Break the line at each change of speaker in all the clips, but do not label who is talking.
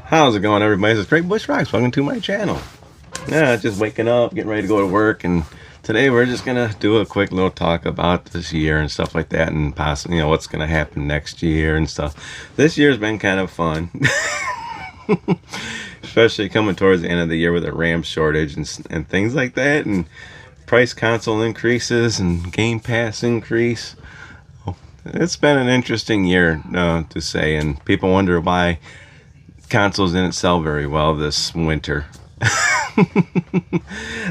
How's it going, everybody? This is Great Bush Rocks. Welcome to my channel. Yeah, just waking up, getting ready to go to work, and today we're just gonna do a quick little talk about this year and stuff like that, and possibly, what's gonna happen next year and stuff. This year's been kind of fun, especially coming towards the end of the year with a RAM shortage and things like that, and price console increases and Game Pass increase. It's been an interesting year, to say, and people wonder why consoles didn't sell very well this winter.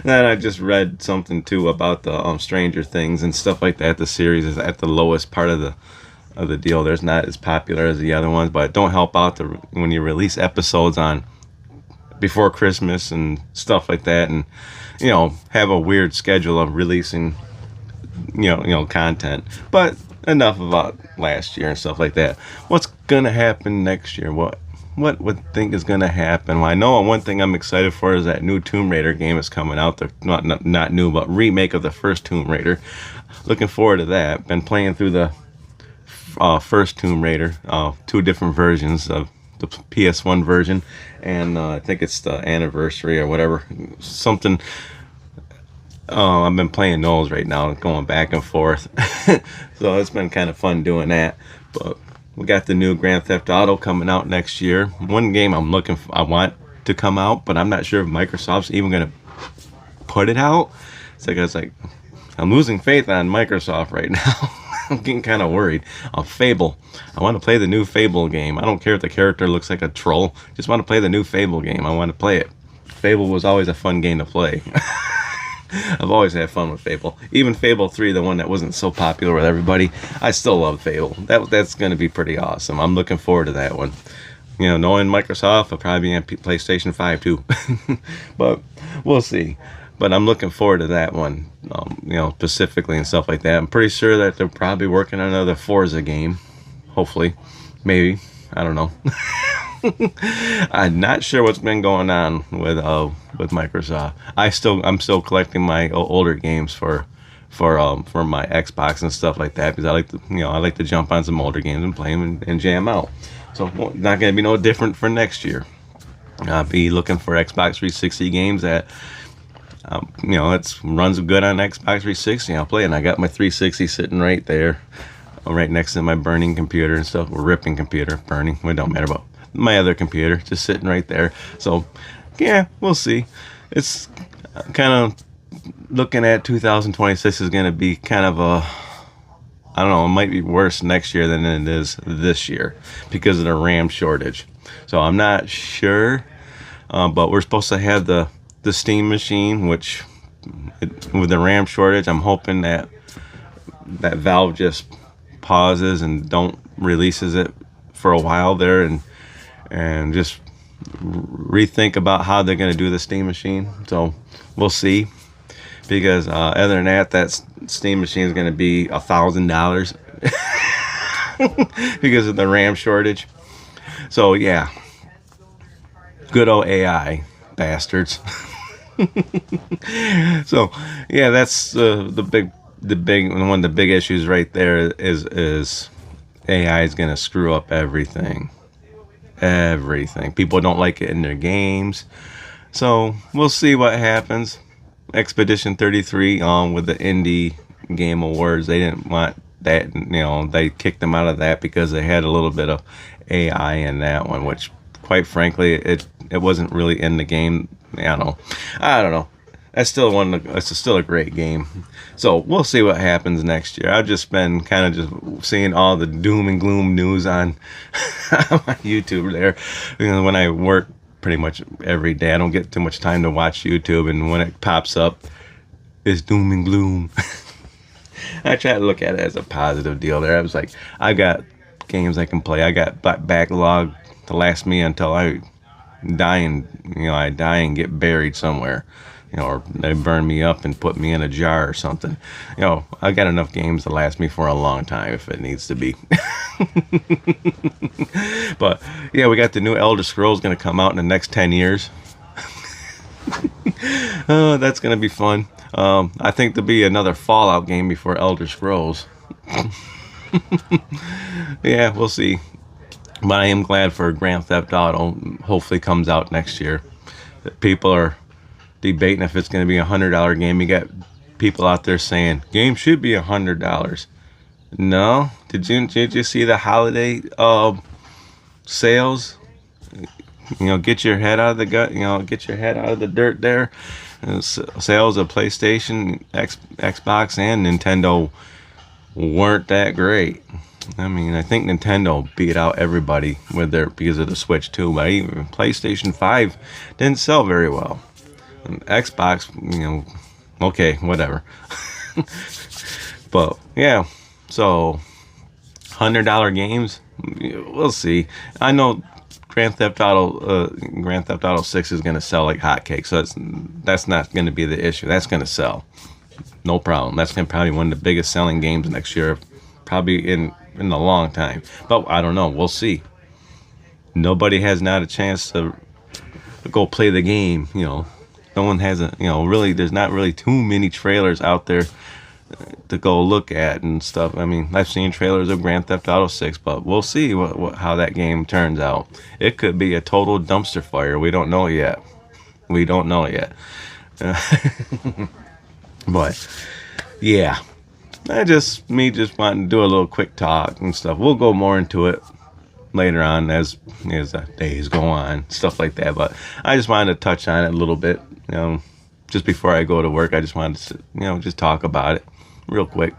Then I just read something too about the Stranger Things and stuff like that. The series is at the lowest part of the deal. There's not as popular as the other ones, but it don't help out when you release episodes on before Christmas and stuff like that, and have a weird schedule of releasing content. But enough about last year and stuff like that. What's gonna happen next year? What would think is going to happen? Well, I know one thing I'm excited for is that new Tomb Raider game is coming out. The not new, but remake of the first Tomb Raider. Looking forward to that. Been playing through the first Tomb Raider, two different versions of the PS1 version, and I think it's the anniversary or whatever. Something. I've been playing those right now, going back and forth. So it's been kind of fun doing that. But we got the new Grand Theft Auto coming out next year. One game I want to come out, but I'm not sure if Microsoft's even going to put it out. It's like I'm losing faith on Microsoft right now. I'm getting kind of worried. Fable. I want to play the new Fable game. I don't care if the character looks like a troll. Just want to play the new Fable game. I want to play it. Fable was always a fun game to play. I've always had fun with Fable. Even Fable 3, the one that wasn't so popular with everybody, I still love Fable. That's going to be pretty awesome. I'm looking forward to that one. Knowing Microsoft, I'll probably be on PlayStation 5 too. But we'll see. But I'm looking forward to that one, specifically and stuff like that. I'm pretty sure that they're probably working on another Forza game. Hopefully. Maybe. I don't know. I'm not sure what's been going on with Microsoft. I'm still collecting my older games for my Xbox and stuff like that, because I like to jump on some older games and play them and jam out. So not going to be no different for next year. I'll be looking for Xbox 360 games that it runs good on Xbox 360. I'll play it. And I got my 360 sitting right there, right next to my burning computer and stuff. Ripping computer, burning. It don't matter about my other computer, just sitting right there. So yeah, we'll see. It's kind of looking at 2026 is going to be kind of I don't know, it might be worse next year than it is this year because of the RAM shortage. So I'm not sure, but we're supposed to have the Steam machine, which with the RAM shortage, I'm hoping that Valve just pauses and don't releases it for a while there, and just rethink about how they're going to do the Steam machine. So we'll see, because other than that Steam machine is going to be $1,000 because of the RAM shortage. So yeah, good old AI bastards. So yeah, that's the big one of the big issues right there is AI is going to screw up everything. People don't like it in their games. So we'll see what happens. Expedition 33 with the Indie Game Awards, they didn't want that. They kicked them out of that because they had a little bit of AI in that one, which quite frankly it wasn't really in the game. I don't know. That's still a great game. So we'll see what happens next year. I've just been kind of just seeing all the doom and gloom news on my YouTube there. When I work pretty much every day, I don't get too much time to watch YouTube, and when it pops up, it's doom and gloom. I try to look at it as a positive deal there. I was like, I got games I can play. I got backlog to last me until I die and get buried somewhere. Or they burn me up and put me in a jar or something. I got enough games to last me for a long time if it needs to be. But yeah, we got the new Elder Scrolls going to come out in the next 10 years. Oh, that's going to be fun. I think there'll be another Fallout game before Elder Scrolls. Yeah, we'll see. But I am glad for Grand Theft Auto. Hopefully comes out next year. People are debating if it's going to be $100 game. You got people out there saying game should be $100. No, did you see the holiday sales? Get your head out of the gut. Get your head out of the dirt there. Sales of PlayStation, Xbox, and Nintendo weren't that great. I mean, I think Nintendo beat out everybody because of the Switch too. But even PlayStation 5 didn't sell very well. And Xbox, okay, whatever. But yeah, so $100 games, we'll see. I know Grand Theft Auto 6 is gonna sell like hotcakes. So that's not gonna be the issue. That's gonna sell, no problem. That's gonna probably one of the biggest selling games next year, probably in a long time. But I don't know. We'll see. Nobody has not a chance to go play the game. No one has really. There's not really too many trailers out there to go look at and stuff. I mean, I've seen trailers of Grand Theft Auto 6, but we'll see how that game turns out. It could be a total dumpster fire. We don't know yet. But yeah, just wanting to do a little quick talk and stuff. We'll go more into it later on as the days go on, stuff like that. But I just wanted to touch on it a little bit, just before I go to work. I just wanted to, just talk about it real quick.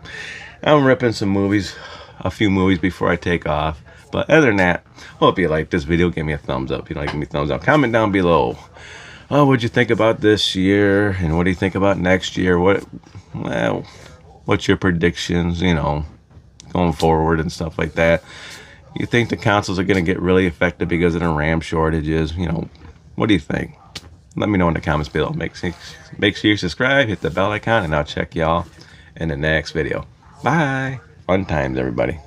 I'm ripping some movies, a few movies before I take off. But other than that, hope you like this video. Give me a thumbs up. If you like, give me a thumbs up. Comment down below. Oh, what'd you think about this year? And what do you think about next year? What's your predictions, going forward and stuff like that? You think the consoles are going to get really affected because of the RAM shortages? What do you think? Let me know in the comments below. Make sure you subscribe, hit the bell icon, and I'll check y'all in the next video. Bye. Fun times, everybody.